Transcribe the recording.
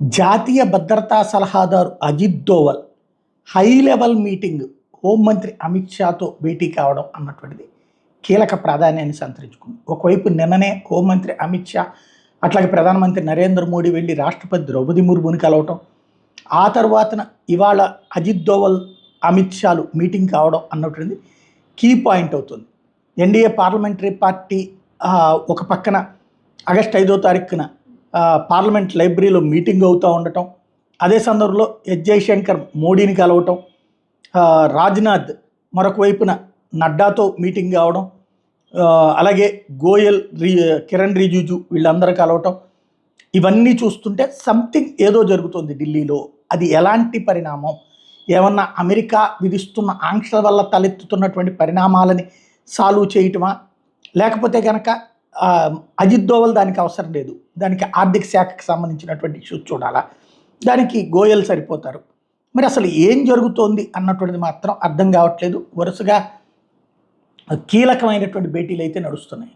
జాతీయ భద్రతా సలహాదారు Ajit Doval high level meeting హోంమంత్రి అమిత్ షాతో భేటీ కావడం అన్నటువంటిది కీలక ప్రాధాన్యాన్ని సంతరించుకుంది. ఒకవైపు నిన్ననే హోంమంత్రి అమిత్ షా అట్లాగే ప్రధానమంత్రి నరేంద్ర మోడీ వెళ్ళి రాష్ట్రపతి ద్రౌపది ముర్ముని కలవటం, ఆ తర్వాతన ఇవాళ అజిత్ దోవల్ అమిత్ షాలు మీటింగ్ కావడం అన్నటువంటిది కీ పాయింట్ అవుతుంది. ఎన్డీఏ పార్లమెంటరీ పార్టీ ఒక పక్కన ఆగస్టు 5వ తారీఖున పార్లమెంట్ లైబ్రరీలో మీటింగ్ అవుతూ ఉండటం, అదే సందర్భంలో జైశంకర్ మోడీని కలవటం, రాజ్నాథ్ మరొక వైపున నడ్డాతో మీటింగ్ కావడం, అలాగే గోయల్ కిరణ్ రిజిజు వీళ్ళందరూ కలవటం, ఇవన్నీ చూస్తుంటే సంథింగ్ ఏదో జరుగుతుంది ఢిల్లీలో. అది ఎలాంటి పరిణామం, ఏమన్నా అమెరికా విధిస్తున్న ఆంక్షల వల్ల తలెత్తుతున్నటువంటి పరిణామాలని సాల్వ్ చేయటమా, లేకపోతే కనుక అజిత్ దోవల్ దానికి అవసరం లేదు, దానికి ఆర్థిక శాఖకు సంబంధించినటువంటి ఇష్యూస్ చూడాలా, దానికి గోయల్ సరిపోతారు. మరి అసలు ఏం జరుగుతోంది అన్నటువంటిది మాత్రం అర్థం కావట్లేదు. వరుసగా కీలకమైనటువంటి భేటీలు అయితే నడుస్తున్నాయి.